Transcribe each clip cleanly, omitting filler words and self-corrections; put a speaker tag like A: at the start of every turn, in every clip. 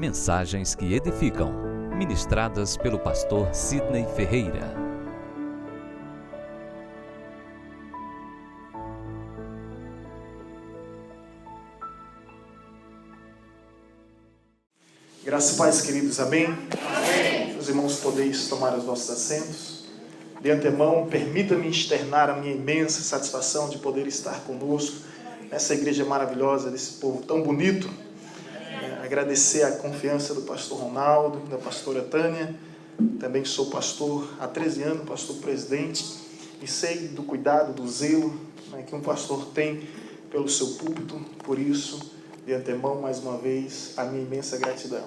A: Mensagens que edificam, ministradas pelo pastor Sidney Ferreira.
B: Graças e paz, queridos, amém? Amém. Os irmãos podeis tomar os vossos assentos. De antemão, permita-me externar a minha imensa satisfação de poder estar conosco nessa igreja maravilhosa, desse povo tão bonito. Agradecer a confiança do pastor Ronaldo, da pastora Tânia. Também sou pastor há 13 anos, pastor presidente, e sei do cuidado, do zelo que um pastor tem pelo seu púlpito. Por isso, de antemão, mais uma vez, a minha imensa gratidão.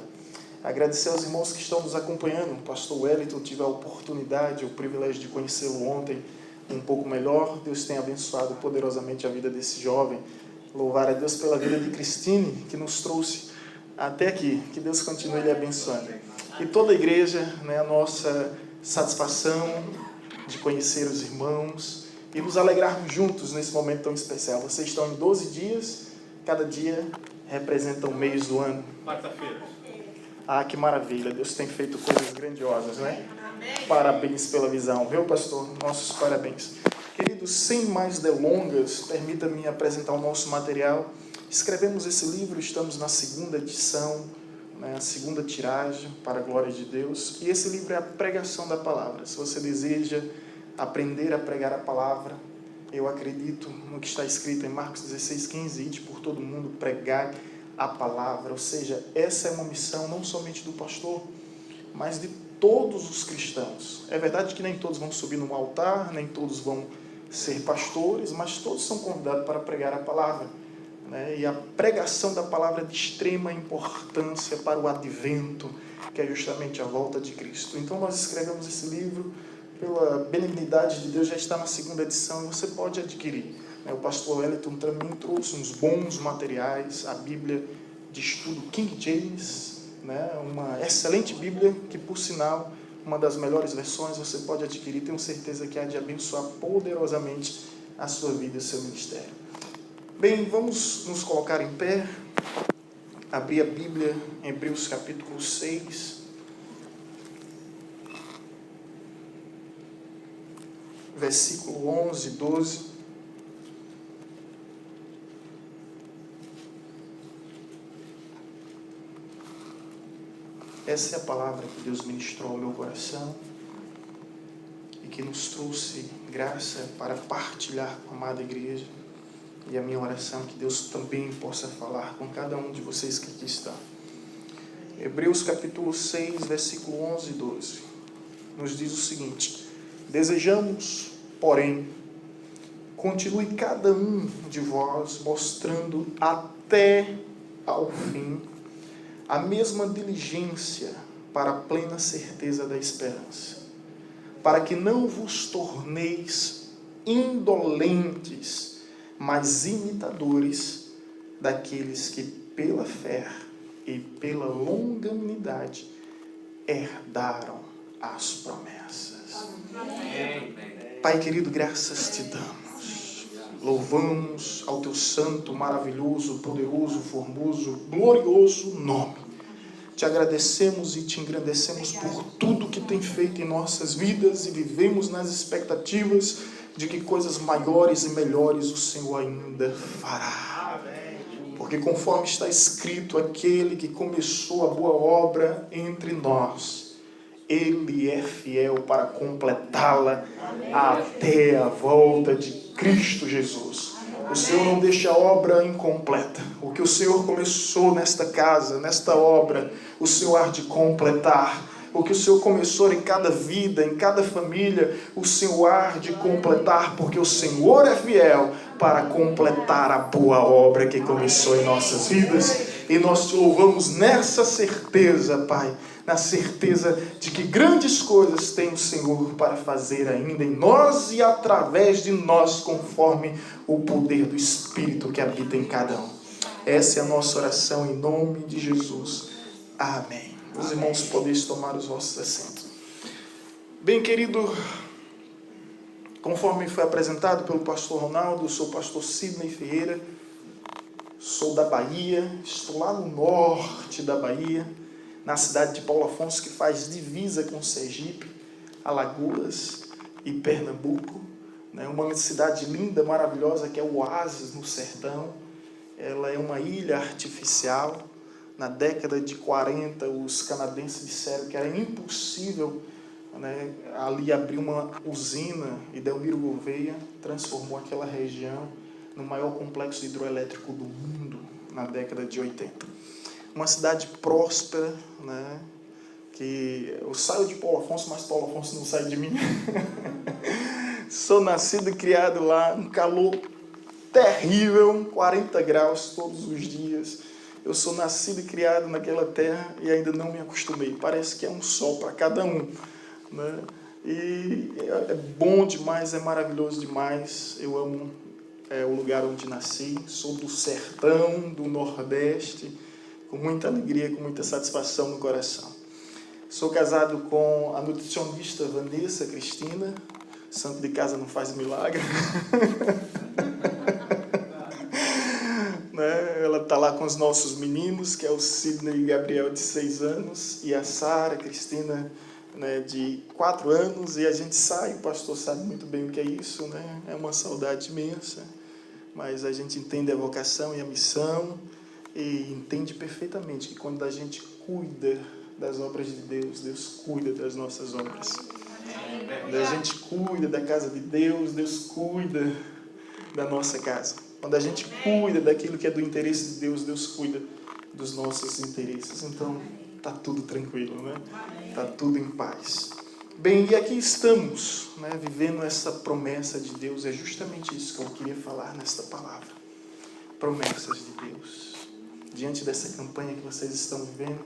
B: Agradecer aos irmãos que estão nos acompanhando. O pastor Wellington, tive a oportunidade, o privilégio de conhecê-lo ontem um pouco melhor. Deus tem abençoado poderosamente a vida desse jovem. Louvar a Deus pela vida de Cristine, que nos trouxe até aqui. Que Deus continue lhe abençoando. E toda a igreja, a nossa satisfação de conhecer os irmãos e nos alegrarmos juntos nesse momento tão especial. Vocês estão em 12 dias, cada dia representa um mês do ano.
C: Quarta-feira.
B: Ah, que maravilha, Deus tem feito coisas grandiosas, Parabéns pela visão, viu, pastor? Nossos parabéns. Queridos, sem mais delongas, permita-me apresentar o nosso material. Escrevemos esse livro, estamos na segunda edição, a segunda tiragem, para a glória de Deus. E esse livro é a pregação da palavra. Se você deseja aprender a pregar a palavra, eu acredito no que está escrito em Marcos 16:15, ide por todo mundo pregar a palavra. Ou seja, essa é uma missão não somente do pastor, mas de todos os cristãos. É verdade que nem todos vão subir num altar, nem todos vão ser pastores, mas todos são convidados para pregar a palavra. E a pregação da palavra é de extrema importância para o advento, que é justamente a volta de Cristo. Então nós escrevemos esse livro, pela benignidade de Deus, já está na segunda edição e você pode adquirir. O pastor Wellington também trouxe uns bons materiais, a Bíblia de estudo King James, uma excelente Bíblia, que por sinal, uma das melhores versões, você pode adquirir, tenho certeza que há de abençoar poderosamente a sua vida e o seu ministério. Bem, vamos nos colocar em pé, abrir a Bíblia em Hebreus capítulo 6, versículo 11 e 12. Essa é a palavra que Deus ministrou ao meu coração e que nos trouxe graça para partilhar com a amada igreja. E a minha oração é que Deus também possa falar com cada um de vocês que aqui estão. Hebreus capítulo 6, versículo 11 e 12. Nos diz o seguinte: desejamos, porém, continue cada um de vós mostrando até ao fim a mesma diligência para a plena certeza da esperança, para que não vos torneis indolentes, mas imitadores daqueles que pela fé e pela longanimidade herdaram as promessas. Amém. Pai querido, graças te damos. Louvamos ao teu santo, maravilhoso, poderoso, formoso, glorioso nome. Te agradecemos e te engrandecemos por tudo que tem feito em nossas vidas e vivemos nas expectativas de que coisas maiores e melhores o Senhor ainda fará. Porque conforme está escrito, aquele que começou a boa obra entre nós, Ele é fiel para completá-la até a volta de Cristo Jesus. O Senhor não deixa a obra incompleta. O que o Senhor começou nesta casa, nesta obra, o Senhor há de completar. O que o Senhor começou em cada vida, em cada família, o Senhor há de completar, porque o Senhor é fiel para completar a boa obra que começou em nossas vidas. E nós te louvamos nessa certeza, Pai, na certeza de que grandes coisas tem o Senhor para fazer ainda em nós e através de nós, conforme o poder do Espírito que habita em cada um. Essa é a nossa oração em nome de Jesus. Amém. Os irmãos podem tomar os vossos assentos. Bem, querido, conforme foi apresentado pelo pastor Ronaldo, eu sou o pastor Sidney Ferreira, sou da Bahia, estou lá no norte da Bahia, na cidade de Paulo Afonso, que faz divisa com Sergipe, Alagoas e Pernambuco. Uma cidade linda, maravilhosa, que é o Oásis no sertão. Ela é uma ilha artificial. Na década de 40, os canadenses disseram que era impossível, ali abrir uma usina, e Delmiro Gouveia transformou aquela região no maior complexo hidroelétrico do mundo na década de 80. Uma cidade próspera, que eu saio de Paulo Afonso, mas Paulo Afonso não sai de mim. Sou nascido e criado lá, um calor terrível, 40 graus todos os dias. Eu sou nascido e criado naquela terra e ainda não me acostumei. Parece que é um sol para cada um. E é bom demais, é maravilhoso demais. Eu amo o lugar onde nasci. Sou do sertão, do Nordeste, com muita alegria, com muita satisfação no coração. Sou casado com a nutricionista Vanessa Cristina. Santo de casa não faz milagre. Ela está lá com os nossos meninos, que é o Sidney e Gabriel, de 6 anos, e a Sara Cristina, de 4 anos, e a gente sai, o pastor sabe muito bem o que é isso, é uma saudade imensa, mas a gente entende a vocação e a missão, e entende perfeitamente que quando a gente cuida das obras de Deus, Deus cuida das nossas obras. Quando a gente cuida da casa de Deus, Deus cuida da nossa casa. Quando a gente cuida daquilo que é do interesse de Deus, Deus cuida dos nossos interesses. Então, está tudo tranquilo, Está tudo em paz. Bem, e aqui estamos, vivendo essa promessa de Deus. É justamente isso que eu queria falar nesta palavra. Promessas de Deus. Diante dessa campanha que vocês estão vivendo,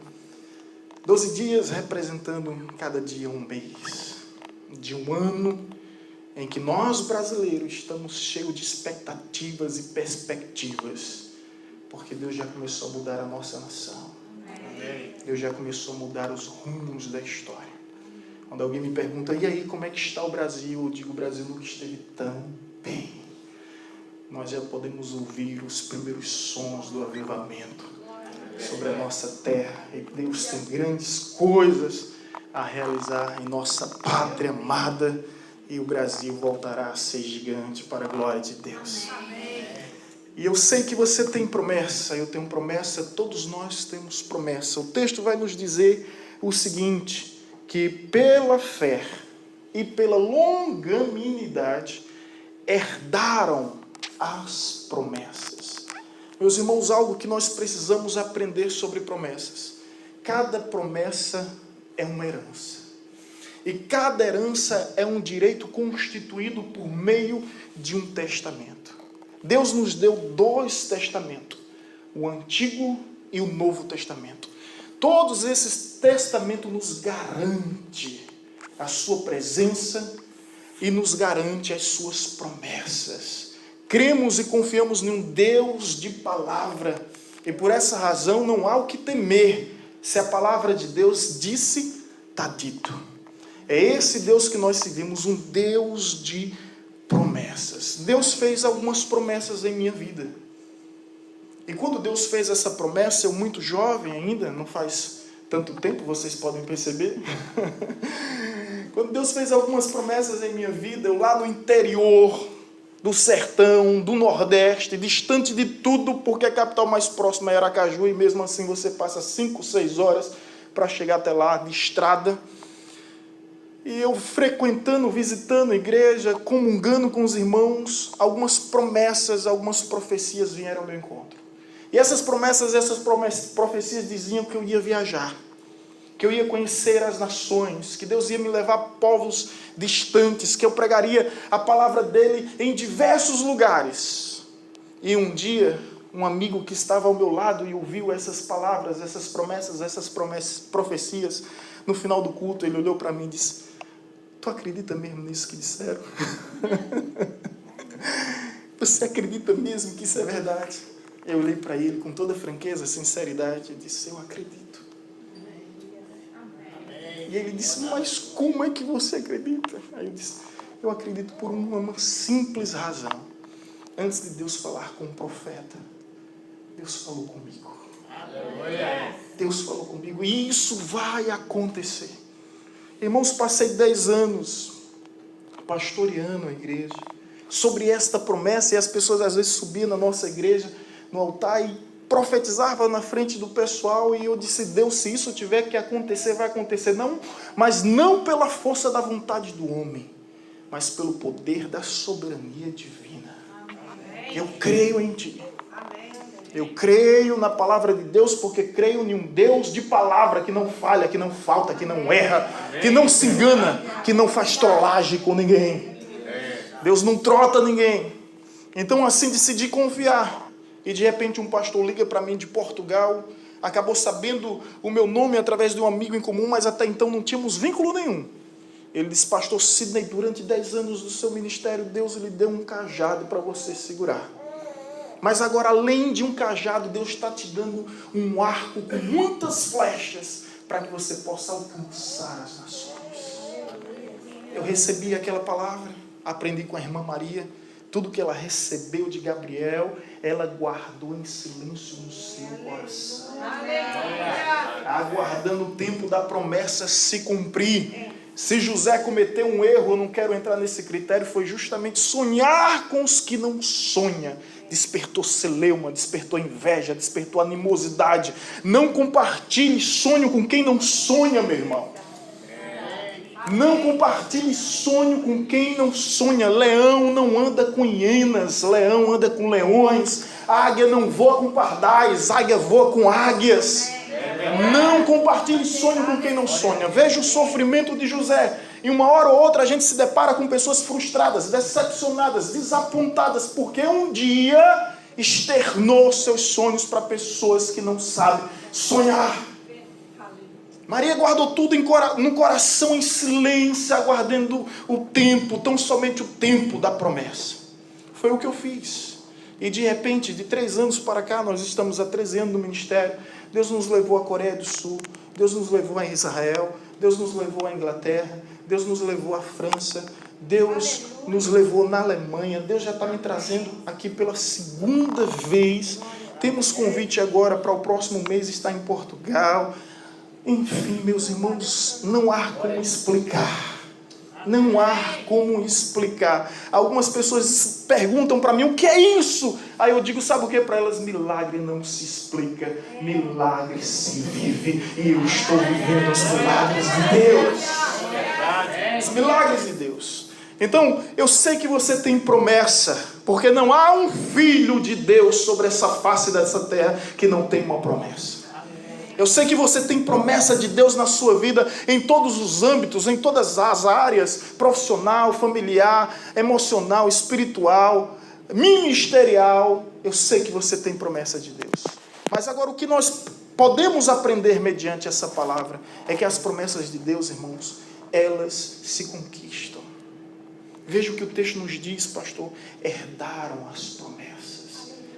B: 12 dias representando cada dia um mês de um ano em que nós, brasileiros, estamos cheios de expectativas e perspectivas, porque Deus já começou a mudar a nossa nação. Deus já começou a mudar os rumos da história. Quando alguém me pergunta, e aí, como é que está o Brasil? Eu digo, o Brasil nunca esteve tão bem. Nós já podemos ouvir os primeiros sons do avivamento sobre a nossa terra. E Deus tem grandes coisas a realizar em nossa pátria amada. E o Brasil voltará a ser gigante para a glória de Deus. E eu sei que você tem promessa, eu tenho promessa, todos nós temos promessa. O texto vai nos dizer o seguinte, que pela fé e pela longanimidade herdaram as promessas. Meus irmãos, algo que nós precisamos aprender sobre promessas. Cada promessa é uma herança. E cada herança é um direito constituído por meio de um testamento. Deus nos deu 2 testamentos, o Antigo e o Novo Testamento. Todos esses testamentos nos garantem a sua presença e nos garante as suas promessas. Cremos e confiamos em um Deus de palavra. E por essa razão não há o que temer. Se a palavra de Deus disse, está dito. É esse Deus que nós seguimos, um Deus de promessas. Deus fez algumas promessas em minha vida. E quando Deus fez essa promessa, eu muito jovem ainda, não faz tanto tempo, vocês podem perceber. Quando Deus fez algumas promessas em minha vida, eu lá no interior do sertão, do Nordeste, distante de tudo, porque a capital mais próxima é Aracaju, e mesmo assim você passa 5, 6 horas para chegar até lá, de estrada. E eu frequentando, visitando a igreja, comungando com os irmãos, algumas promessas, algumas profecias vieram ao meu encontro. E essas profecias diziam que eu ia viajar, que eu ia conhecer as nações, que Deus ia me levar a povos distantes, que eu pregaria a palavra dele em diversos lugares. E um dia, um amigo que estava ao meu lado e ouviu essas palavras, essas profecias, no final do culto, ele olhou para mim e disse, tu acredita mesmo nisso que disseram? Você acredita mesmo que isso é verdade? Eu olhei para ele com toda franqueza, sinceridade, e disse, eu acredito. E ele disse, mas como é que você acredita? Aí eu disse, eu acredito por uma simples razão. Antes de Deus falar com o profeta, Deus falou comigo. Deus falou comigo, e isso vai acontecer. Irmãos, passei 10 anos pastoreando a igreja, sobre esta promessa, e as pessoas às vezes subiam na nossa igreja, no altar, e profetizavam na frente do pessoal, e eu disse, Deus, se isso tiver que acontecer, vai acontecer. Não, mas não pela força da vontade do homem, mas pelo poder da soberania divina. Eu creio em Ti. Eu creio na palavra de Deus, porque creio em um Deus de palavra que não falha, que não falta, que não erra, que não se engana, que não faz trollagem com ninguém. Deus não trota ninguém. Então assim decidi confiar. E de repente um pastor liga para mim de Portugal, acabou sabendo o meu nome através de um amigo em comum, mas até então não tínhamos vínculo nenhum. Ele disse, pastor Sidney, durante 10 anos do seu ministério, Deus lhe deu um cajado para você segurar. Mas agora, além de um cajado, Deus está te dando um arco com muitas flechas para que você possa alcançar as nações. Eu recebi aquela palavra, aprendi com a irmã Maria, tudo que ela recebeu de Gabriel, ela guardou em silêncio no seu coração. Aguardando o tempo da promessa se cumprir. Se José cometeu um erro, eu não quero entrar nesse critério, foi justamente sonhar com os que não sonham. Despertou celeuma, despertou inveja, despertou animosidade. Não compartilhe sonho com quem não sonha, meu irmão. Não compartilhe sonho com quem não sonha. Leão não anda com hienas, leão anda com leões. Águia não voa com pardais, águia voa com águias. Não compartilhe sonho com quem não sonha. Veja o sofrimento de José. E uma hora ou outra a gente se depara com pessoas frustradas, decepcionadas, desapontadas, porque um dia externou seus sonhos para pessoas que não sabem sonhar. Maria guardou tudo no coração em silêncio, aguardando o tempo, tão somente o tempo da promessa. Foi o que eu fiz. E de repente, de 3 anos para cá, nós estamos há 13 anos no ministério. Deus nos levou à Coreia do Sul, Deus nos levou a Israel, Deus nos levou à Inglaterra, Deus nos levou à França, Deus nos levou na Alemanha. Deus já está me trazendo aqui pela 2ª vez. Temos convite agora para o próximo mês estar em Portugal. Enfim, meus irmãos, não há como explicar. Não há como explicar. Algumas pessoas perguntam para mim, o que é isso? Aí eu digo, sabe o que para elas? Milagre não se explica, milagre se vive. E eu estou vivendo os milagres de Deus. Os milagres de Deus. Então, eu sei que você tem promessa, porque não há um filho de Deus sobre essa face dessa terra que não tem uma promessa. Eu sei que você tem promessa de Deus na sua vida, em todos os âmbitos, em todas as áreas, profissional, familiar, emocional, espiritual, ministerial. Eu sei que você tem promessa de Deus. Mas agora o que nós podemos aprender mediante essa palavra é que as promessas de Deus, irmãos, elas se conquistam. Veja o que o texto nos diz, pastor. Herdaram as promessas.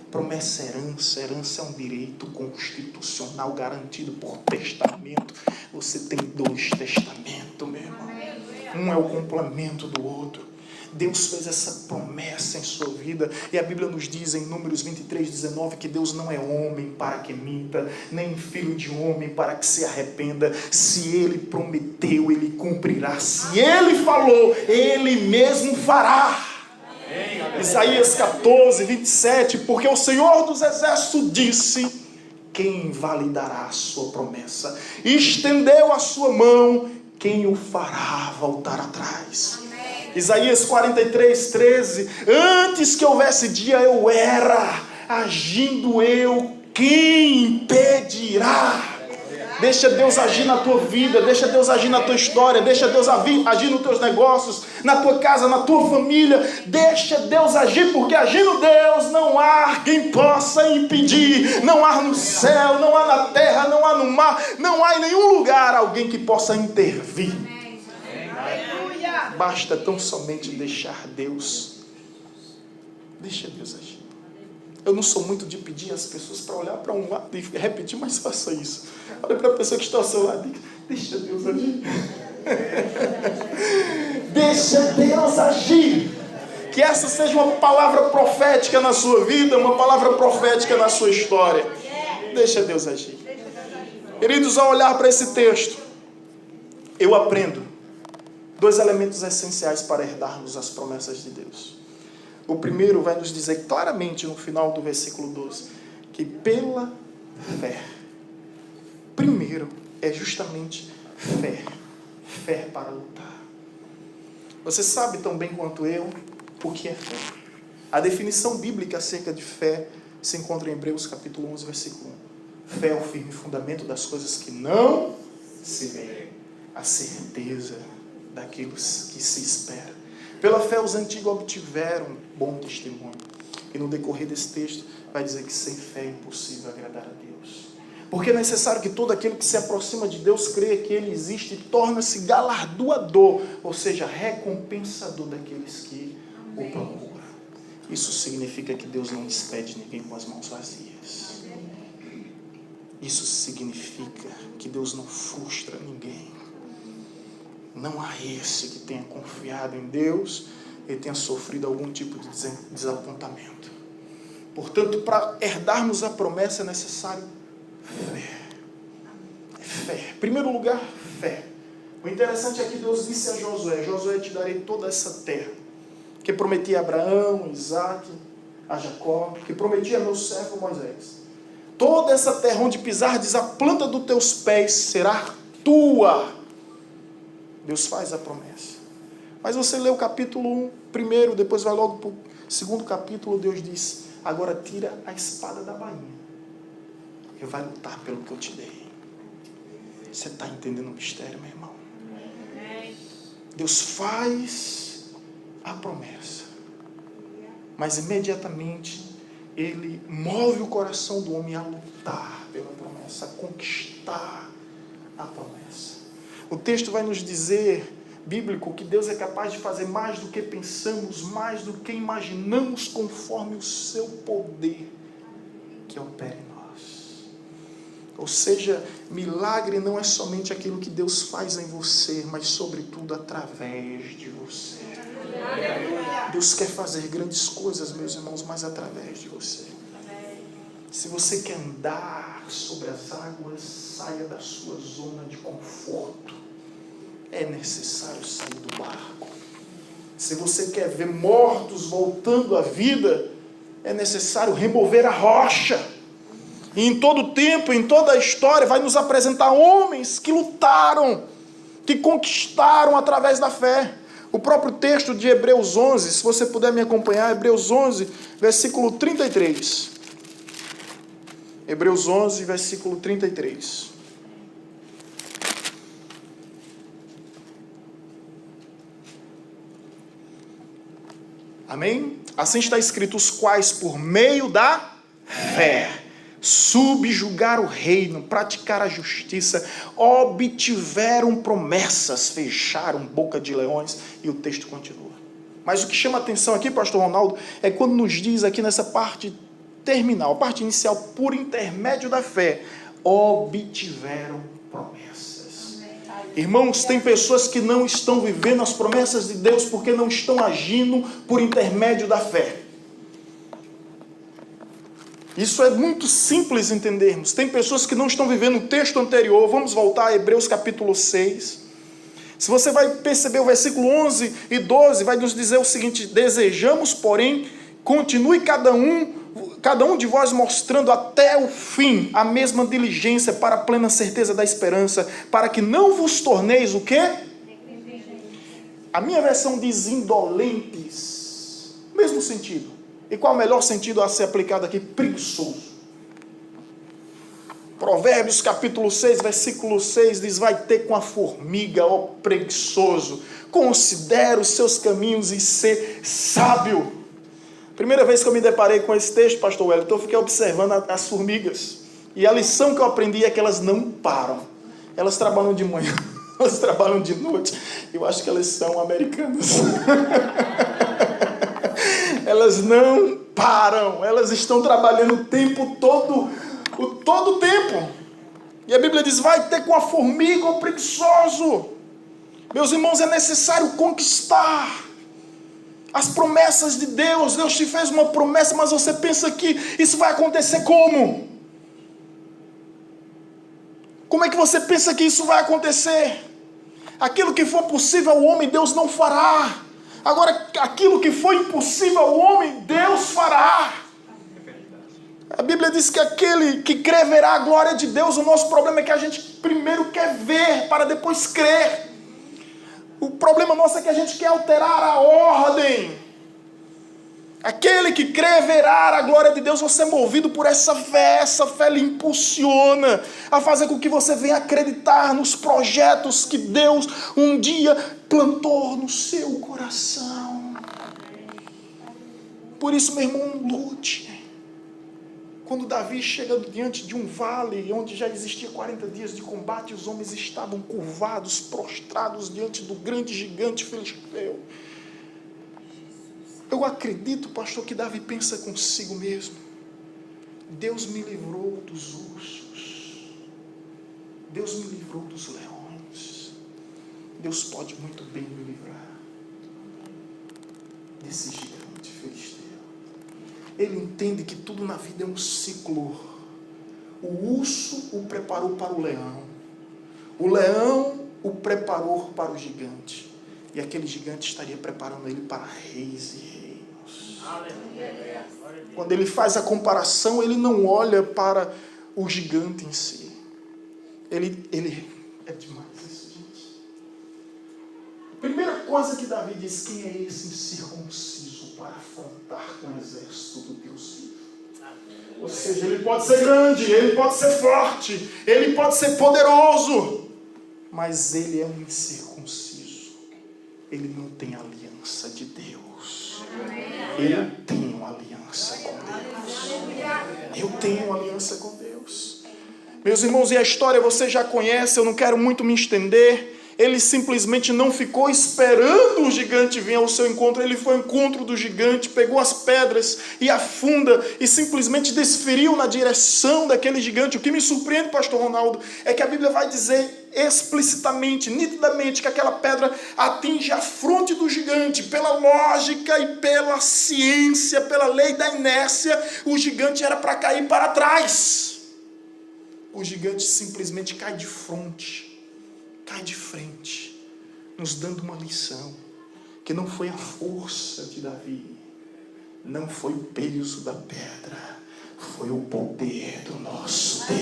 B: Promessa é herança. Herança é um direito constitucional garantido por testamento. Você tem 2 testamentos, meu irmão. Um é o complemento do outro. Deus fez essa promessa em sua vida. E a Bíblia nos diz em Números 23:19 que Deus não é homem para que minta, nem filho de homem para que se arrependa. Se Ele prometeu, Ele cumprirá. Se Ele falou, Ele mesmo fará. Isaías 14:27, porque o Senhor dos Exércitos disse, quem invalidará a sua promessa? E estendeu a sua mão, quem o fará voltar atrás? Isaías 43:13, antes que houvesse dia eu era, agindo eu, quem impedirá? Deixa Deus agir na tua vida, deixa Deus agir na tua história, deixa Deus agir nos teus negócios, na tua casa, na tua família. Deixa Deus agir, porque agindo Deus não há quem possa impedir. Não há no céu, não há na terra, não há no mar, não há em nenhum lugar alguém que possa intervir. Basta tão somente deixar Deus. Deixa Deus agir. Eu não sou muito de pedir às pessoas para olhar para um lado e repetir, mas faça isso. Olha para a pessoa que está ao seu lado e diga, deixa Deus agir. Deixa Deus agir. Que essa seja uma palavra profética na sua vida, uma palavra profética na sua história. Deixa Deus agir. Queridos, ao olhar para esse texto, eu aprendo 2 elementos essenciais para herdarmos as promessas de Deus. O primeiro vai nos dizer claramente no final do versículo 12, que pela fé, primeiro é justamente fé. Fé para lutar. Você sabe tão bem quanto eu o que é fé. A definição bíblica acerca de fé se encontra em Hebreus capítulo 11, versículo 1. Fé é o firme fundamento das coisas que não se veem, a certeza daquilo que se espera. Pela fé os antigos obtiveram bom testemunho. E no decorrer desse texto vai dizer que sem fé é impossível agradar a Deus. Porque é necessário que todo aquele que se aproxima de Deus creia que Ele existe e torna-se galardoador, ou seja, recompensador daqueles que o procuram. Isso significa que Deus não despede ninguém com as mãos vazias. Isso significa que Deus não frustra ninguém. Não há esse que tenha confiado em Deus e tenha sofrido algum tipo de desapontamento. Portanto, para herdarmos a promessa é necessário fé. Fé. Em primeiro lugar, fé. O interessante é que Deus disse a Josué: Josué, te darei toda essa terra, que prometi a Abraão, Isaac, a Jacó, que prometi a meu servo Moisés. Toda essa terra onde pisardes a planta dos teus pés será tua. Deus faz a promessa. Mas você lê o capítulo 1 primeiro, depois vai logo para o segundo capítulo, Deus diz: agora tira a espada da bainha e vai lutar pelo que eu te dei. Você está entendendo o mistério, meu irmão? Deus faz a promessa, mas imediatamente Ele move o coração do homem a lutar pela promessa, a conquistar a promessa. O texto vai nos dizer, bíblico, que Deus é capaz de fazer mais do que pensamos, mais do que imaginamos, conforme o seu poder que opera em nós. Ou seja, milagre não é somente aquilo que Deus faz em você, mas sobretudo através de você. Deus quer fazer grandes coisas, meus irmãos, mas através de você. Se você quer andar sobre as águas, saia da sua zona de conforto. É necessário sair do barco. Se você quer ver mortos voltando à vida, é necessário remover a rocha. E em todo tempo, em toda a história, vai nos apresentar homens que lutaram, que conquistaram através da fé. O próprio texto de Hebreus 11, se você puder me acompanhar, Hebreus 11, versículo 33. Hebreus 11, versículo 33. Amém? Assim está escrito: os quais por meio da fé subjugaram o reino, praticaram a justiça, obtiveram promessas, fecharam boca de leões, e o texto continua. Mas o que chama a atenção aqui, pastor Ronaldo, é quando nos diz aqui nessa parte terminal, a parte inicial, por intermédio da fé, obtiveram promessas. Irmãos, tem pessoas que não estão vivendo as promessas de Deus porque não estão agindo por intermédio da fé. Isso é muito simples entendermos. Tem pessoas que não estão vivendo o texto anterior. Vamos voltar a Hebreus capítulo 6. Se você vai perceber o versículo 11 e 12, vai nos dizer o seguinte: desejamos, porém, continue cada um de vós mostrando até o fim a mesma diligência para a plena certeza da esperança, para que não vos torneis o quê? A minha versão diz indolentes. Mesmo sentido. E qual o melhor sentido a ser aplicado aqui? Preguiçoso. Provérbios capítulo 6, versículo 6 diz: vai ter com a formiga, ó preguiçoso, considera os seus caminhos e ser sábio. Primeira vez que eu me deparei com esse texto, pastor Wellington, eu fiquei observando as formigas. E a lição que eu aprendi é que elas não param. Elas trabalham de manhã, elas trabalham de noite. Eu acho que elas são americanas. Elas não param, elas estão trabalhando o tempo todo, todo o tempo. E a Bíblia diz: vai ter com a formiga o preguiçoso. Meus irmãos, é necessário conquistar as promessas de Deus. Deus te fez uma promessa, mas você pensa que isso vai acontecer como? Como é que você pensa que isso vai acontecer? Aquilo que for possível ao homem, Deus não fará. Agora, aquilo que for impossível ao homem, Deus fará. A Bíblia diz que aquele que crê verá a glória de Deus. O nosso problema é que a gente primeiro quer ver para depois crer. O problema nosso é que a gente quer alterar a ordem. Aquele que crê verá a glória de Deus. Você é movido por essa fé lhe impulsiona a fazer com que você venha acreditar nos projetos que Deus um dia plantou no seu coração. Por isso, meu irmão, lute. Quando Davi chega diante de um vale onde já existia 40 dias de combate, os homens estavam curvados, prostrados diante do grande gigante filisteu. Eu acredito, pastor, que Davi pensa consigo mesmo. Deus me livrou dos ursos. Deus me livrou dos leões. Deus pode muito bem me livrar desse gigante filisteu. Ele entende que tudo na vida é um ciclo. O urso o preparou para o leão. O leão o preparou para o gigante. E aquele gigante estaria preparando ele para reis e reinos. Quando ele faz a comparação, ele não olha para o gigante em si. Ele é demais isso, gente. Primeira coisa que Davi diz: quem é esse incircunciso para afrontar com o exército do Deus vivo? Ou seja, ele pode ser grande, ele pode ser forte, ele pode ser poderoso, mas ele é um incircunciso. Ele não tem aliança de Deus. Eu tenho aliança com Deus. Eu tenho aliança com Deus. Meus irmãos, e a história você já conhece, eu não quero muito me estender. Ele simplesmente não ficou esperando o gigante vir ao seu encontro. Ele foi ao encontro do gigante, pegou as pedras e a funda e simplesmente desferiu na direção daquele gigante. O que me surpreende, pastor Ronaldo, é que a Bíblia vai dizer explicitamente, nitidamente, que aquela pedra atinge a fronte do gigante. Pela lógica e pela ciência, pela lei da inércia, o gigante era para cair para trás. O gigante simplesmente cai de frente. Cai de frente, nos dando uma lição, que não foi a força de Davi, não foi o peso da pedra, foi o poder do nosso Deus.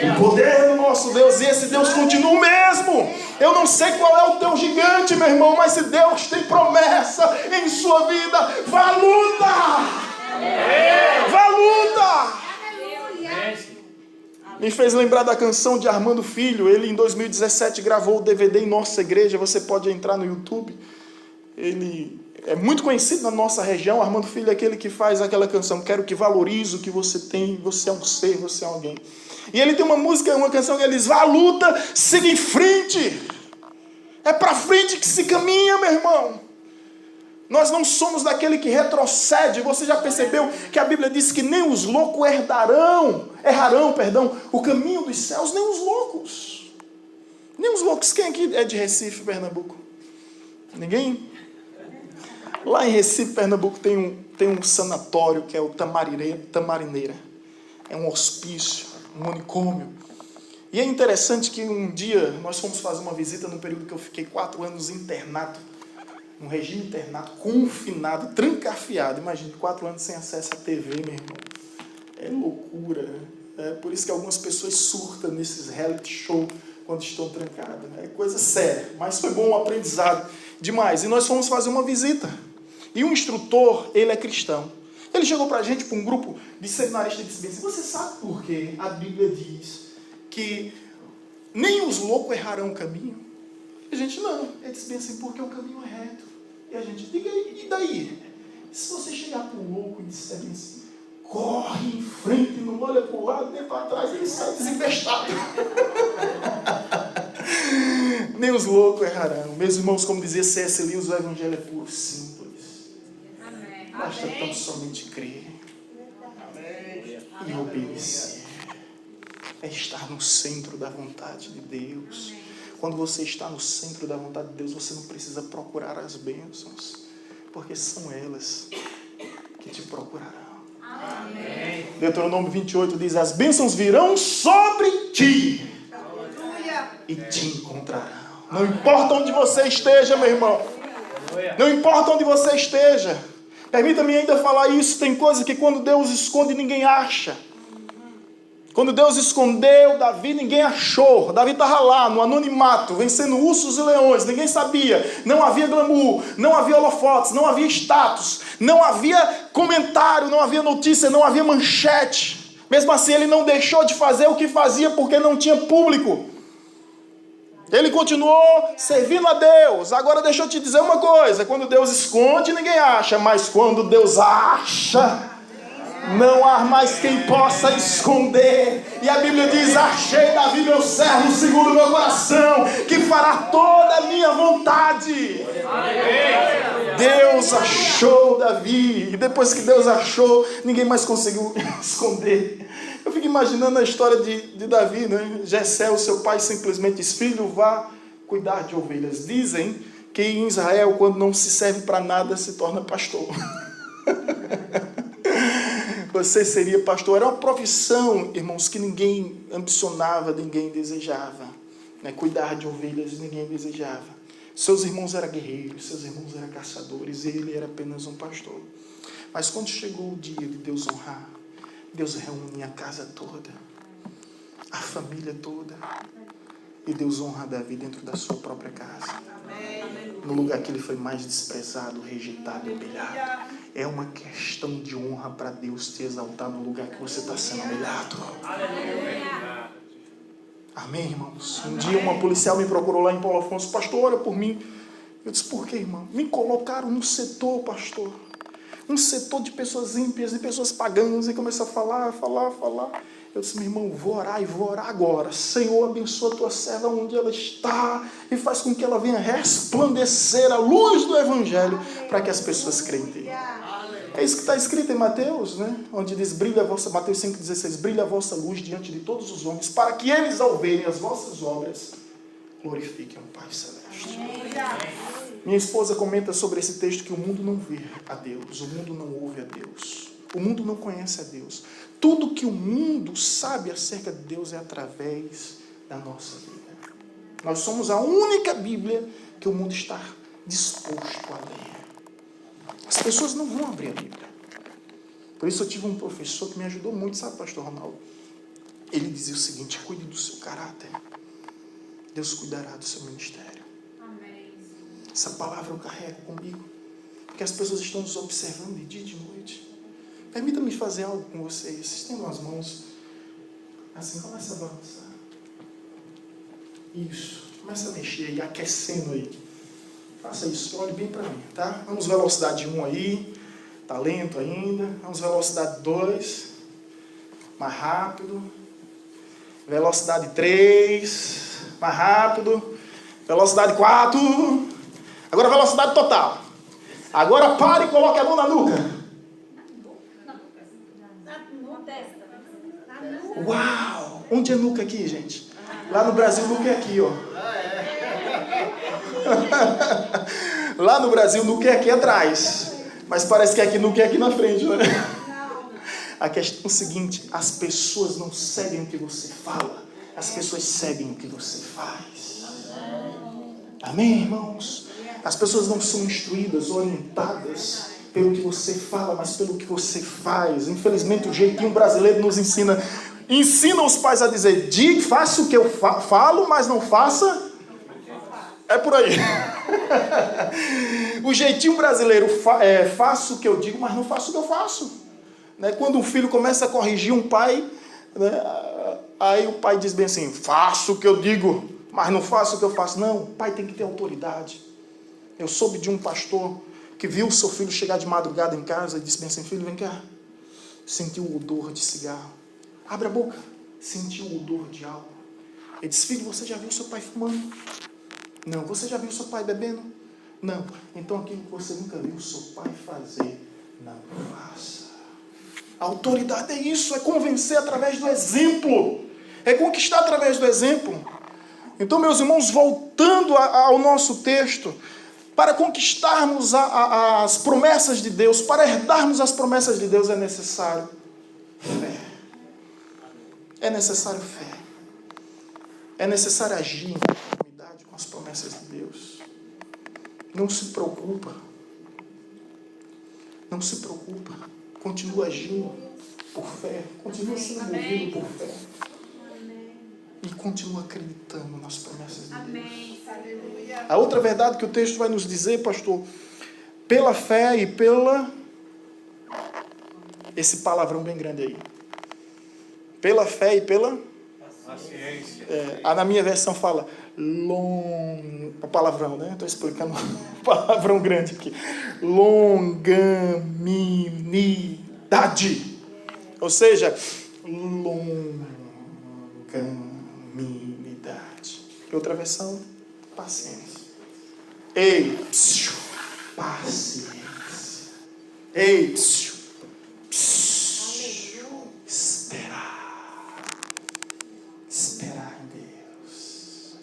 B: O poder do nosso Deus, e esse Deus continua o mesmo. Eu não sei qual é o teu gigante, meu irmão, mas se Deus tem promessa em sua vida, vá à luta! Vá à luta! Me fez lembrar da canção de Armando Filho. Ele em 2017 gravou o DVD em nossa igreja. Você pode entrar no YouTube. Ele é muito conhecido na nossa região. Armando Filho é aquele que faz aquela canção: quero que valorize o que você tem. Você é um ser, você é alguém. E ele tem uma música, uma canção que ele diz: vá à luta, siga em frente. É para frente que se caminha, meu irmão. Nós não somos daquele que retrocede. Você já percebeu que a Bíblia diz que nem os loucos errarão, o caminho dos céus, nem os loucos. Nem os loucos. Quem aqui é de Recife, Pernambuco? Ninguém? Lá em Recife, Pernambuco, tem um sanatório que é o Tamarineira. É um hospício, um manicômio. E é interessante que um dia nós fomos fazer uma visita num período que eu fiquei 4 anos internado. Um regime internado, confinado, trancafiado. Imagine, 4 anos sem acesso à TV, meu irmão. É loucura. É por isso que algumas pessoas surtam nesses reality show quando estão trancadas. É coisa séria. Mas foi bom, um aprendizado demais. E nós fomos fazer uma visita. E um instrutor, ele é cristão. Ele chegou pra gente, para um grupo de seminaristas, e disse bem assim: você sabe por que a Bíblia diz que nem os loucos errarão o caminho? A gente não. Ele disse bem assim: porque o caminho é reto. E a gente, diga aí, e daí? Se você chegar para o louco e disser bem assim: corre em frente, não olha para o lado nem para trás, ele sai desinvestado. Nem os loucos errarão. Meus irmãos, como dizia C.S. Lewis, o evangelho é puro, simples. Amém. Basta tão somente crer. Amém. E obedecer. É estar no centro da vontade de Deus. Amém. Quando você está no centro da vontade de Deus, você não precisa procurar as bênçãos, porque são elas que te procurarão. Deuteronômio 28 diz: as bênçãos virão sobre ti e te encontrarão. Não importa onde você esteja, meu irmão. Não importa onde você esteja. Permita-me ainda falar isso. Tem coisa que quando Deus esconde, ninguém acha. Quando Deus escondeu Davi, ninguém achou. Davi estava lá no anonimato, vencendo ursos e leões. Ninguém sabia. Não havia glamour, não havia holofotes, não havia status, não havia comentário, não havia notícia, não havia manchete. Mesmo assim, ele não deixou de fazer o que fazia porque não tinha público. Ele continuou servindo a Deus. Agora deixa eu te dizer uma coisa. Quando Deus esconde, ninguém acha. Mas quando Deus acha, não há mais quem possa esconder. E a Bíblia diz: achei Davi meu servo segundo o meu coração, que fará toda a minha vontade. Deus achou Davi. E depois que Deus achou, ninguém mais conseguiu esconder. Eu fico imaginando a história de Davi, né? Jessé, o seu pai, simplesmente diz: filho, vá cuidar de ovelhas. Dizem que em Israel, quando não se serve para nada, se torna pastor. Você seria pastor. Era uma profissão, irmãos, que ninguém ambicionava, ninguém desejava. Né? Cuidar de ovelhas, ninguém desejava. Seus irmãos eram guerreiros, seus irmãos eram caçadores, e ele era apenas um pastor. Mas quando chegou o dia de Deus honrar, Deus reúne a casa toda, a família toda, e Deus honra Davi dentro da sua própria casa. No lugar que ele foi mais desprezado, rejeitado e humilhado. É uma questão de honra para Deus te exaltar no lugar que você está sendo humilhado. Amém, irmãos? Um dia uma policial me procurou lá em Paulo Afonso: pastor, ora por mim. Eu disse: por quê, irmão? Me colocaram no setor, pastor. Um setor de pessoas ímpias, de pessoas pagãs, e começou a falar. Eu disse: meu irmão, vou orar e vou orar agora. Senhor, abençoa a tua serva onde ela está e faz com que ela venha resplandecer a luz do Evangelho para que as pessoas creem em ti. É isso que está escrito em Mateus, né? Onde diz: brilha a vossa, Mateus 5,16, brilha a vossa luz diante de todos os homens, para que eles, ao verem as vossas obras, glorifiquem o Pai Celeste. Minha esposa comenta sobre esse texto que o mundo não vê a Deus, o mundo não ouve a Deus, o mundo não conhece a Deus. Tudo que o mundo sabe acerca de Deus é através da nossa vida. Nós somos a única Bíblia que o mundo está disposto a ler. As pessoas não vão abrir a Bíblia. Por isso eu tive um professor que me ajudou muito, sabe, pastor Ronaldo? Ele dizia o seguinte: cuide do seu caráter, Deus cuidará do seu ministério. Amém. Essa palavra eu carrego comigo, porque as pessoas estão nos observando de dia e de noite. Permita-me fazer algo com vocês. Vocês têm as mãos assim, começa a balançar. Isso, começa a mexer aí, aquecendo aí. Faça isso, olhe bem para mim, tá? Vamos velocidade 1 aí, tá lento ainda. Vamos velocidade 2, mais rápido. Velocidade 3, mais rápido. Velocidade 4. Agora velocidade total. Agora pare e coloque a mão na nuca. Uau! Onde é nuca aqui, gente? Lá no Brasil, nuca é aqui, ó. Lá no Brasil, nuca é aqui atrás. Mas parece que aqui nuca é aqui na frente, né? A questão é o seguinte: as pessoas não seguem o que você fala, as pessoas seguem o que você faz. Amém, irmãos? As pessoas não são instruídas, orientadas pelo que você fala, mas pelo que você faz. Infelizmente, o jeitinho brasileiro nos ensina os pais a dizer: faça o que eu falo, mas não faça. É por aí. O jeitinho brasileiro faço o que eu digo, mas não faço o que eu faço. Né? Quando um filho começa a corrigir um pai, né? Aí o pai diz bem assim: faço o que eu digo, mas não faço o que eu faço. Não, o pai tem que ter autoridade. Eu soube de um pastor que viu o seu filho chegar de madrugada em casa e disse bem assim: filho, vem cá. Sentiu o odor de cigarro. Abre a boca. Sentiu o odor de álcool. Ele disse: filho, você já viu seu pai fumando? Não. Você já viu seu pai bebendo? Não. Então aquilo que você nunca viu seu pai fazer, não faça. A autoridade é isso, é convencer através do exemplo. É conquistar através do exemplo. Então, meus irmãos, voltando ao nosso texto, Para conquistarmos as promessas de Deus, para herdarmos as promessas de Deus, é necessário fé. É necessário fé. É necessário agir em conformidade com as promessas de Deus. Não se preocupa. Não se preocupa. Continua agindo por fé. Continua sendo movido por fé. E continua acreditando nas promessas de Deus. A outra verdade que o texto vai nos dizer, pastor, pela fé e pela... Esse palavrão bem grande aí. Pela fé e pela... Paciência. Na minha versão fala o palavrão, né? Estou explicando um palavrão grande aqui. Longanimidade. Ou seja, longanimidade. Outra versão, paciência. Paciência. Esperar em Deus.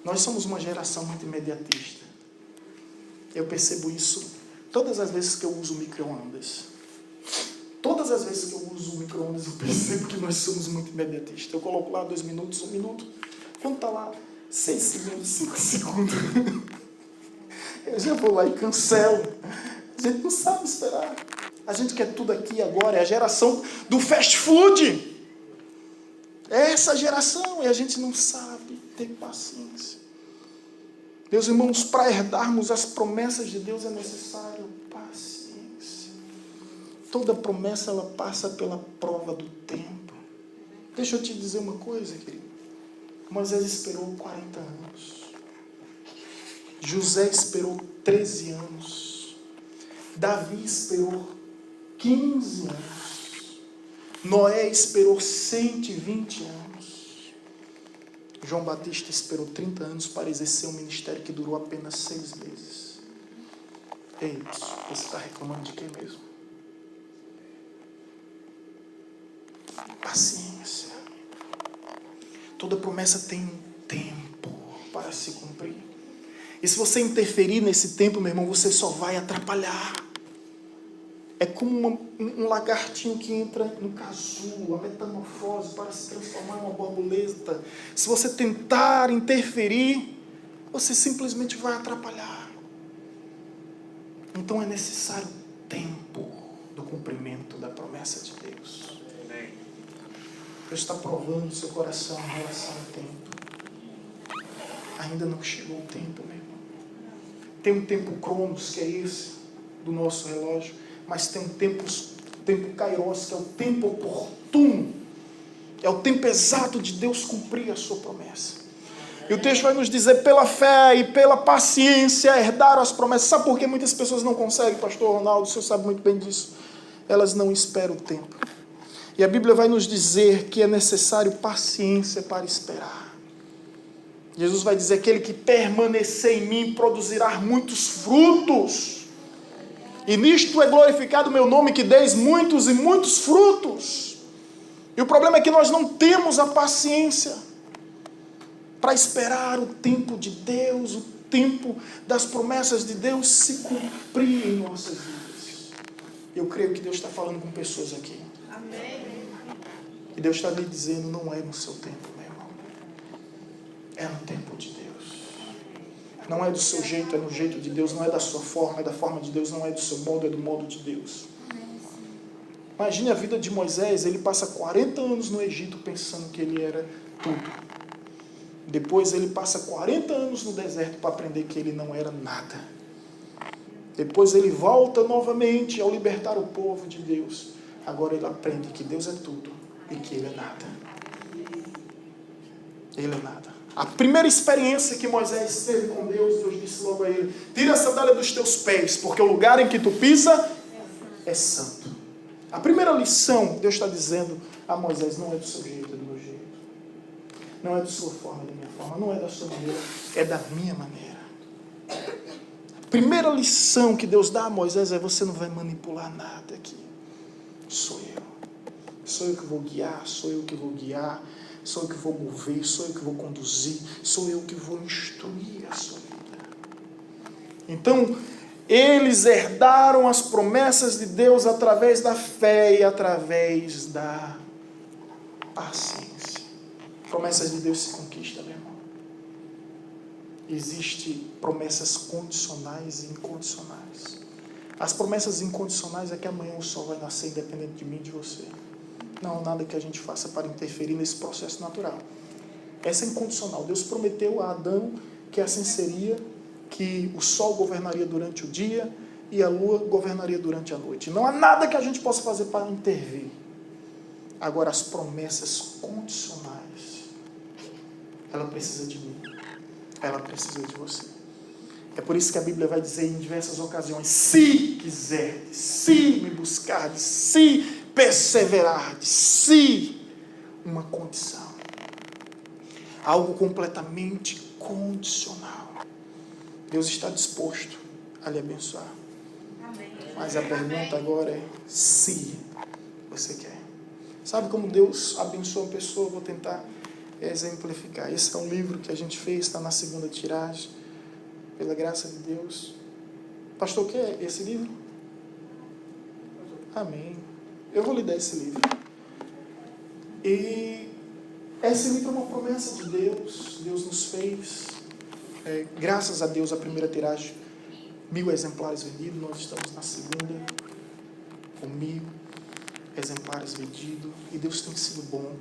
B: Nós somos uma geração muito imediatista. Eu percebo isso todas as vezes que eu uso micro-ondas. Todas as vezes que eu uso o micro-ondas, eu percebo que nós somos muito imediatistas. Eu coloco lá 2 minutos, 1 minuto. Quando está lá 6 segundos, 5 segundos, eu já vou lá e cancelo. A gente não sabe esperar. A gente quer tudo aqui agora. É a geração do fast food. É essa geração. E a gente não sabe ter paciência. Meus irmãos, para herdarmos as promessas de Deus é necessário paciência. Toda promessa ela passa pela prova do tempo. Deixa eu te dizer uma coisa, querido. Moisés esperou 40 anos. José esperou 13 anos. Davi esperou 15 anos. Noé esperou 120 anos. João Batista esperou 30 anos para exercer um ministério que durou apenas 6 meses. Ei, você está reclamando de quê mesmo? Paciência. Toda promessa tem um tempo para se cumprir. E se você interferir nesse tempo, meu irmão, você só vai atrapalhar. É como um lagartinho que entra no casulo, a metamorfose para se transformar em uma borboleta. Se você tentar interferir, você simplesmente vai atrapalhar. Então é necessário tempo do cumprimento da promessa de Deus. Deus está provando o seu coração em relação ao tempo. Ainda não chegou o tempo, meu irmão. Tem um tempo Cronos, que é esse, do nosso relógio, mas tem um tempo Kairos, que é o tempo oportuno. É o tempo exato de Deus cumprir a sua promessa. E o texto vai nos dizer, pela fé e pela paciência, herdaram as promessas. Sabe por que muitas pessoas não conseguem, pastor Ronaldo? O senhor sabe muito bem disso. Elas não esperam o tempo. E a Bíblia vai nos dizer que é necessário paciência para esperar. Jesus vai dizer, aquele que permanecer em mim produzirá muitos frutos. E nisto é glorificado o meu nome, que deis muitos e muitos frutos. E o problema é que nós não temos a paciência para esperar o tempo de Deus, o tempo das promessas de Deus se cumprir em nossas vidas. Eu creio que Deus está falando com pessoas aqui. Amém. E Deus está lhe dizendo, não é no seu tempo, meu irmão. É no tempo de Deus. Não é do seu jeito, é no jeito de Deus. Não é da sua forma, é da forma de Deus. Não é do seu modo, é do modo de Deus. Imagine a vida de Moisés. Ele passa 40 anos no Egito pensando que ele era tudo. Depois ele passa 40 anos no deserto para aprender que ele não era nada. Depois ele volta novamente ao libertar o povo de Deus. Agora ele aprende que Deus é tudo e que ele é nada. Ele é nada. A primeira experiência que Moisés teve com Deus, Deus disse logo a ele, tira a sandália dos teus pés, porque o lugar em que tu pisa é santo. A primeira lição, Deus está dizendo a Moisés, não é do seu jeito, é do meu jeito. Não é da sua forma, é da minha forma. Não é da sua maneira, é da minha maneira. A primeira lição que Deus dá a Moisés é, você não vai manipular nada aqui. Sou eu. Sou eu que vou guiar, sou eu que vou guiar, sou eu que vou mover, sou eu que vou conduzir, sou eu que vou instruir a sua vida. Então, eles herdaram as promessas de Deus através da fé e através da paciência. Promessas de Deus se conquistam, meu irmão. Existem promessas condicionais e incondicionais. As promessas incondicionais é que amanhã o sol vai nascer independente de mim e de você. Não há nada que a gente faça para interferir nesse processo natural. Essa é incondicional. Deus prometeu a Adão que assim seria, que o sol governaria durante o dia e a lua governaria durante a noite. Não há nada que a gente possa fazer para intervir. Agora, as promessas condicionais, ela precisa de mim, ela precisa de você. É por isso que a Bíblia vai dizer em diversas ocasiões: se quiserdes, se me buscardes, se perseverardes, se, uma condição. Algo completamente condicional. Deus está disposto a lhe abençoar. Amém. Mas a pergunta agora é se você quer. Sabe como Deus abençoa uma pessoa? Vou tentar exemplificar. Esse é um livro que a gente fez, está na 2ª tiragem, pela graça de Deus. Pastor, quer esse livro? Amém. Eu vou lhe dar esse livro. E esse livro é uma promessa de Deus. Deus nos fez. Graças a Deus, a 1ª tiragem, 1.000 exemplares vendidos. Nós estamos na 2ª, com 1.000 exemplares vendidos. E Deus tem sido bom.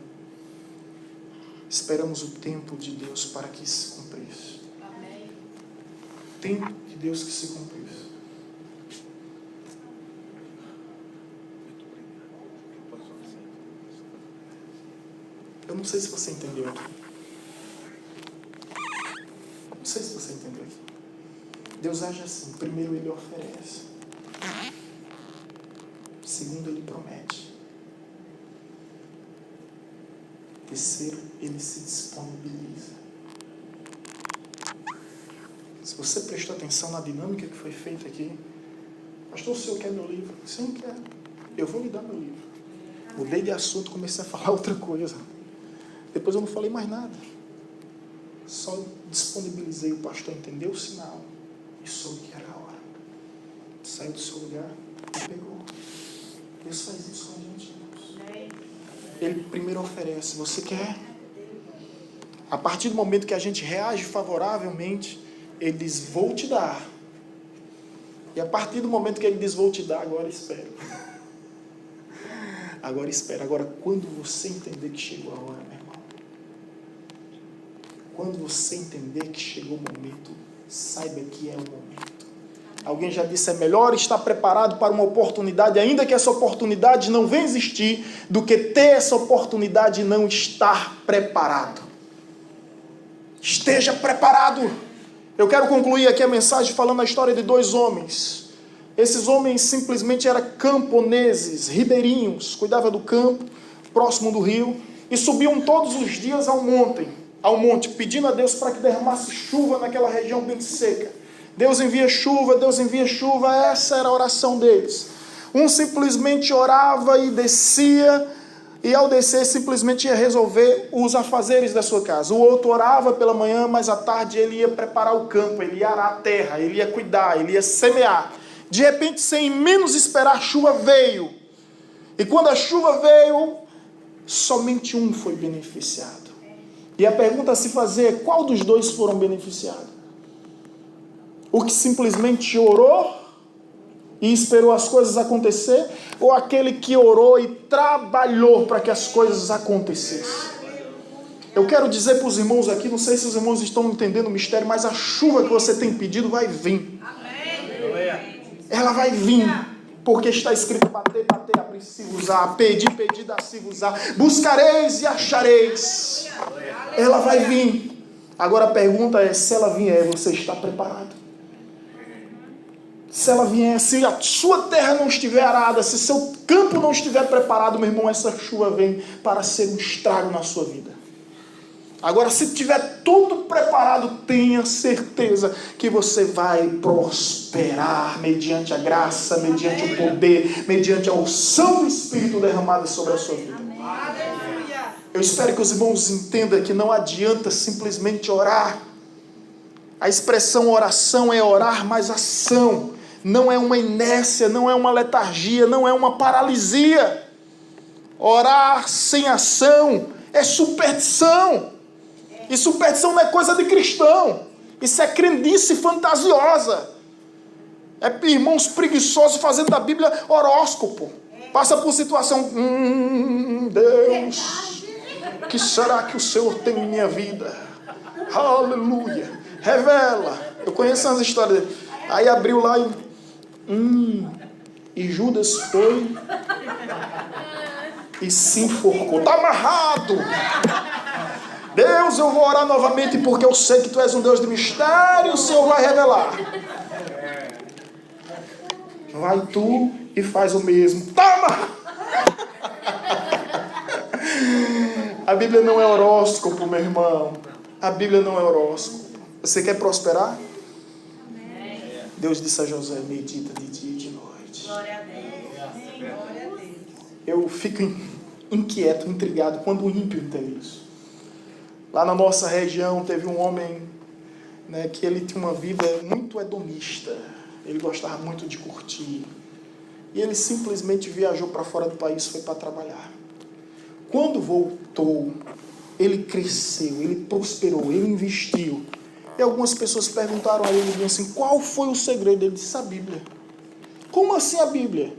B: Esperamos o tempo de Deus para que se cumprisse. Amém. O tempo de Deus que se cumprisse. Eu não sei se você entendeu aqui. Não sei se você entendeu aqui. Deus age assim. Primeiro Ele oferece. Segundo Ele promete. Terceiro, Ele se disponibiliza. Se você prestou atenção na dinâmica que foi feita aqui, pastor, o senhor quer meu livro? Sim, quero. Eu vou lhe dar meu livro. Mudei de assunto, comecei a falar outra coisa. Depois eu não falei mais nada. Só disponibilizei, o pastor entendeu o sinal e soube que era a hora. Saiu do seu lugar e pegou. Deus faz isso com a gente, irmãos. Ele primeiro oferece. Você quer? A partir do momento que a gente reage favoravelmente, Ele diz, vou te dar. E a partir do momento que Ele diz, vou te dar, agora espero. Agora espera. Agora, quando você entender que chegou a hora, meu irmão, quando você entender que chegou o momento, saiba que é o momento. Alguém já disse, é melhor estar preparado para uma oportunidade, ainda que essa oportunidade não venha existir, do que ter essa oportunidade e não estar preparado. Esteja preparado. Eu quero concluir aqui a mensagem falando a história de 2 homens. Esses homens simplesmente eram camponeses, ribeirinhos, cuidavam do campo, próximo do rio, e subiam todos os dias ao monte, pedindo a Deus para que derramasse chuva naquela região bem seca. Deus envia chuva, essa era a oração deles. Um simplesmente orava e descia, e ao descer simplesmente ia resolver os afazeres da sua casa. O outro orava pela manhã, mas à tarde ele ia preparar o campo, ele ia arar a terra, ele ia cuidar, ele ia semear. De repente, sem menos esperar, a chuva veio. E quando a chuva veio, somente um foi beneficiado. E a pergunta a se fazer é, qual dos 2 foram beneficiados? O que simplesmente orou e esperou as coisas acontecer, ou aquele que orou e trabalhou para que as coisas acontecessem? Eu quero dizer para os irmãos aqui, não sei se os irmãos estão entendendo o mistério, mas a chuva que você tem pedido vai vir. Ela vai vir, porque está escrito, bater, abrir-se-vos-á, pedir, dar-se-vos-á, buscareis e achareis. Ela vai vir. Agora a pergunta é, se ela vier, você está preparado? Se ela vier, se a sua terra não estiver arada, se seu campo não estiver preparado, meu irmão, essa chuva vem para ser um estrago na sua vida. Agora, se tiver tudo preparado, tenha certeza que você vai prosperar mediante a graça, mediante o poder, mediante a unção do Espírito derramada sobre a sua vida. Eu espero que os irmãos entendam que não adianta simplesmente orar A expressão oração é orar mais ação. Não é uma inércia, não é uma letargia, não é uma paralisia. Orar sem ação é superstição. E superstição não é coisa de cristão. Isso é crendice fantasiosa. É irmãos preguiçosos fazendo da Bíblia horóscopo. Passa por situação. Deus, o que será que o Senhor tem em minha vida? Aleluia. Revela. Eu conheço as histórias dele. Aí abriu lá e Judas foi e se enforcou. Está amarrado. Deus, eu vou orar novamente porque eu sei que tu és um Deus de mistério. O Senhor vai revelar. Vai tu e faz o mesmo. Toma! A Bíblia não é horóscopo, meu irmão. A Bíblia não é horóscopo. Você quer prosperar? Deus disse a José, medita de dia e de noite.
C: Glória a Deus. Glória a Deus.
B: Eu fico inquieto, intrigado quando o ímpio entende isso. Lá na nossa região teve um homem, né, que ele tinha uma vida muito hedonista. Ele gostava muito de curtir. E ele simplesmente viajou para fora do país, foi para trabalhar. Quando voltou, ele cresceu, ele prosperou, ele investiu. E algumas pessoas perguntaram a ele assim, qual foi o segredo? Ele disse, a Bíblia. Como assim a Bíblia?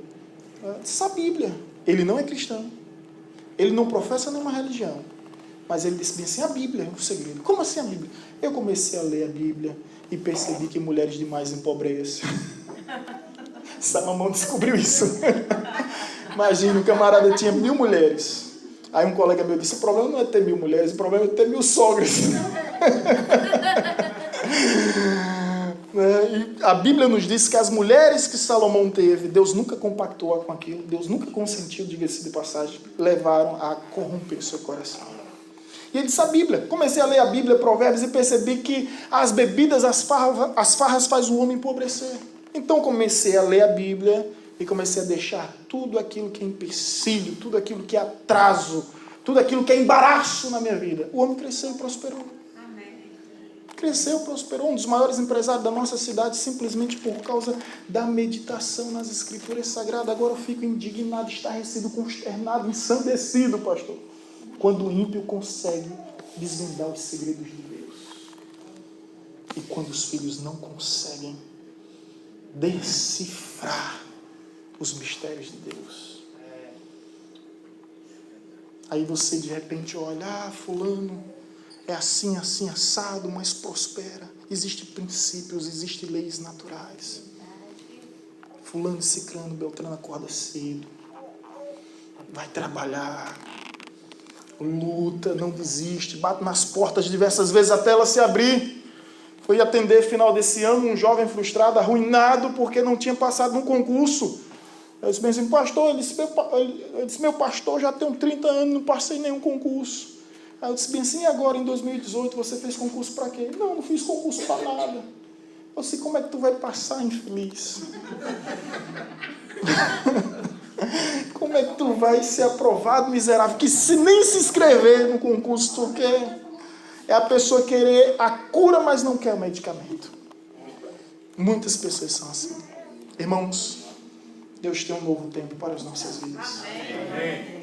B: Ele disse, a Bíblia. Ele não é cristão. Ele não professa nenhuma religião. Mas ele disse bem assim, a Bíblia é o segredo. Como assim a Bíblia? Eu comecei a ler a Bíblia e percebi que mulheres demais empobrecem. Salomão descobriu isso. Imagina, o camarada tinha 1000 mulheres. Aí um colega meu disse, o problema não é ter 1000 mulheres, o problema é ter 1000 sogras. E a Bíblia nos diz que as mulheres que Salomão teve, Deus nunca compactou com aquilo, Deus nunca consentiu, diga-se de passagem, levaram a corromper seu coração. E ele disse a Bíblia. Comecei a ler a Bíblia, Provérbios, e percebi que as bebidas, as farras faz o homem empobrecer. Então comecei a ler a Bíblia e comecei a deixar tudo aquilo que é empecilho, tudo aquilo que é atraso, tudo aquilo que é embaraço na minha vida. O homem cresceu e prosperou.
C: Amém.
B: Cresceu, prosperou. Um dos maiores empresários da nossa cidade, simplesmente por causa da meditação nas Escrituras Sagradas. Agora eu fico indignado, estarrecido, consternado, ensandecido, pastor, quando o ímpio consegue desvendar os segredos de Deus. E quando os filhos não conseguem decifrar os mistérios de Deus. Aí você de repente olha, fulano é assim, assim, assado, mas prospera. Existem princípios, existem leis naturais. Fulano, ciclano, beltrano acorda cedo, vai trabalhar, luta, não desiste, bate nas portas diversas vezes até ela se abrir. Foi atender final desse ano um jovem frustrado, arruinado, porque não tinha passado num concurso. Eu disse bem assim, pastor, ele disse, meu pastor, já tenho 30 anos, não passei em nenhum concurso. Aí eu disse bem assim, e agora em 2018 você fez concurso para quê? Não fiz concurso para nada. Eu disse, como é que tu vai passar, infeliz? Como é que tu vai ser aprovado, miserável, que se nem se inscrever no concurso tu quer? É a pessoa querer a cura, mas não quer o medicamento. Muitas pessoas são assim. Irmãos, Deus tem um novo tempo para as nossas vidas.
C: Amém.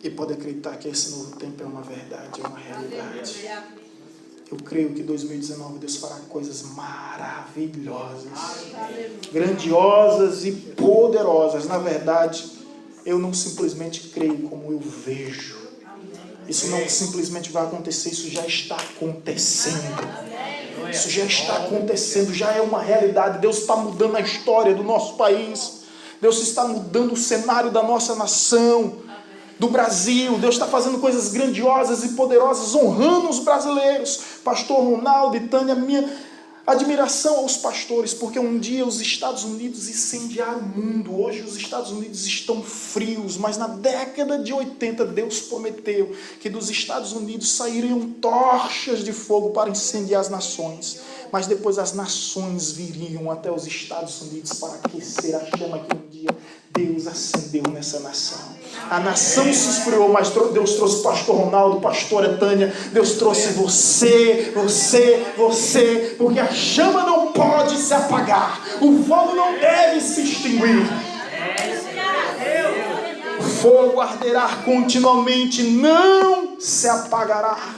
B: E pode acreditar que esse novo tempo é uma verdade, é uma realidade. Eu creio que em 2019 Deus fará coisas maravilhosas, grandiosas e poderosas. Na verdade, eu não simplesmente creio como eu vejo. Isso não simplesmente vai acontecer, isso já está acontecendo. Isso já está acontecendo, já é uma realidade. Deus está mudando a história do nosso país. Deus está mudando o cenário da nossa nação, do Brasil. Deus está fazendo coisas grandiosas e poderosas, honrando os brasileiros. Pastor Ronaldo e Tânia, minha admiração aos pastores, porque um dia os Estados Unidos incendiaram o mundo. Hoje os Estados Unidos estão frios, mas na década de 80 Deus prometeu que dos Estados Unidos sairiam tochas de fogo para incendiar as nações. Mas depois as nações viriam até os Estados Unidos para aquecer a chama que um dia Deus acendeu nessa nação. A nação se esfriou, mas Deus trouxe o pastor Ronaldo, pastora Tânia. Deus trouxe você, porque a chama não pode se apagar. O fogo não deve se extinguir. O fogo arderá continuamente, não se apagará.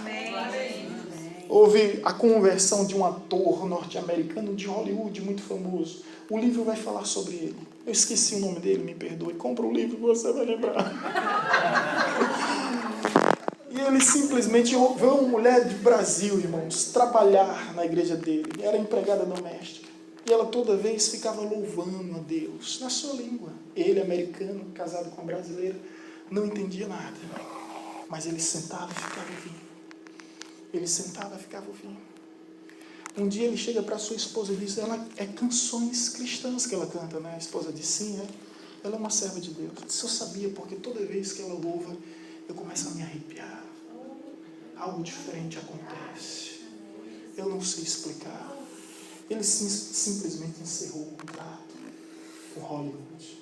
B: Houve a conversão de um ator norte-americano de Hollywood, muito famoso. O livro vai falar sobre ele. Eu esqueci o nome dele, me perdoe. Compra o livro que você vai lembrar. E ele simplesmente viu uma mulher de Brasil, irmãos, trabalhar na igreja dele. Era empregada doméstica. E ela toda vez ficava louvando a Deus na sua língua. Ele, americano, casado com uma brasileira, não entendia nada. Mas ele sentava e ficava ouvindo. Ele sentava e ficava ouvindo. Um dia ele chega para sua esposa e diz, ela é canções cristãs que ela canta, né? A esposa diz, sim, ela é uma serva de Deus. Eu disse, eu sabia, porque toda vez que ela louva, eu começo a me arrepiar. Algo diferente acontece. Eu não sei explicar. Ele simplesmente encerrou o contrato com Hollywood.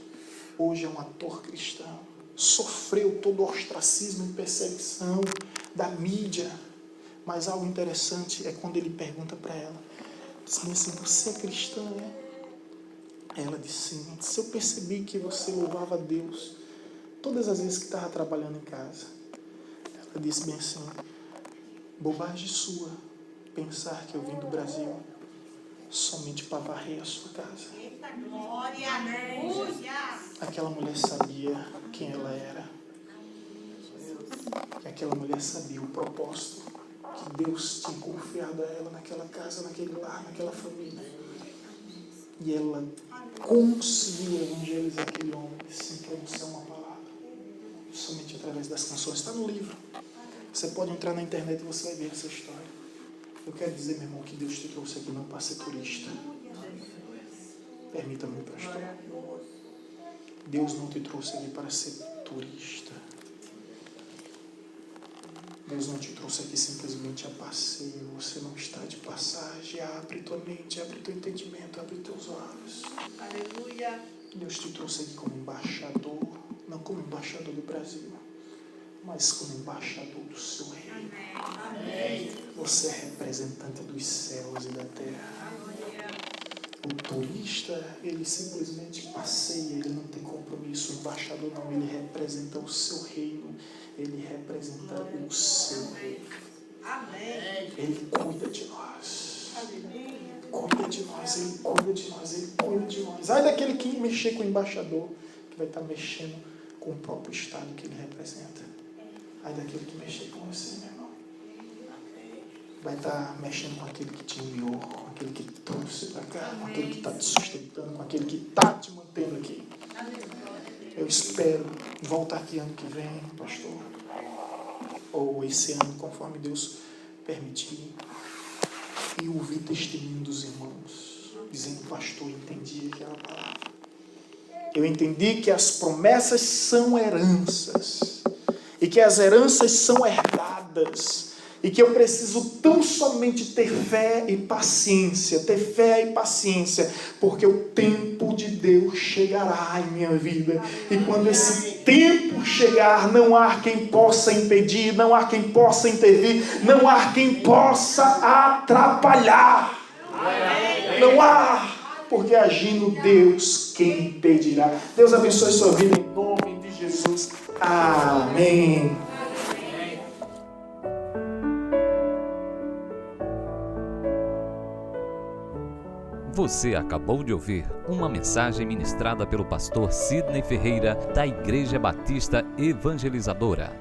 B: Hoje é um ator cristão. Sofreu todo o ostracismo e perseguição da mídia. Mas algo interessante é quando ele pergunta para ela, diz assim, você é cristã, né? Ela disse sim. Eu percebi que você louvava a Deus todas as vezes que estava trabalhando em casa. Ela disse bem assim, bobagem sua pensar que eu vim do Brasil somente para varrer a sua casa.
C: Eita glória, aleluia.
B: Aquela mulher sabia quem ela era. E aquela mulher sabia o propósito que Deus tinha confiado a ela naquela casa, naquele lar, naquela família. E ela conseguiu evangelizar aquele homem sem pronunciar uma palavra. Somente através das canções. Está no livro. Você pode entrar na internet e você vai ver essa história. Eu quero dizer, meu irmão, que Deus te trouxe aqui não para ser turista. Permita-me, pastor. Deus não te trouxe aqui para ser turista. Deus não te trouxe aqui simplesmente a passeio. Você não está de passagem. Abre tua mente, abre teu entendimento, abre teus olhos.
C: Aleluia.
B: Deus te trouxe aqui como embaixador. Não como embaixador do Brasil, mas como embaixador do seu reino.
C: Amém.
B: Você é representante dos céus e da terra. O turista, ele simplesmente passeia, ele não tem compromisso. O embaixador não, ele representa o seu reino. Ele representa o seu reino.
C: Amém.
B: Ele cuida de nós. Cuida de nós, ele cuida de nós, ele cuida de nós. Ai daquele que mexer com o embaixador, que vai estar mexendo com o próprio estado que ele representa. Ai daquele que mexer com você, meu irmão. Vai estar mexendo com aquele que te enviou, com aquele que te trouxe para cá, com aquele que está te sustentando, com aquele que está te mantendo aqui. Eu espero voltar aqui ano que vem, pastor, ou esse ano, conforme Deus permitir, e ouvir testemunho dos irmãos, dizendo, pastor, entendi aquela palavra. Eu entendi que as promessas são heranças, e que as heranças são herdadas, e que eu preciso tão somente ter fé e paciência, porque o tempo de Deus chegará em minha vida, e quando esse tempo chegar, não há quem possa impedir, não há quem possa intervir, não há quem possa atrapalhar, não há, porque agindo Deus, quem impedirá? Deus abençoe sua vida em nome de Jesus, amém.
A: Você acabou de ouvir uma mensagem ministrada pelo pastor Sidney Ferreira, da Igreja Batista Evangelizadora.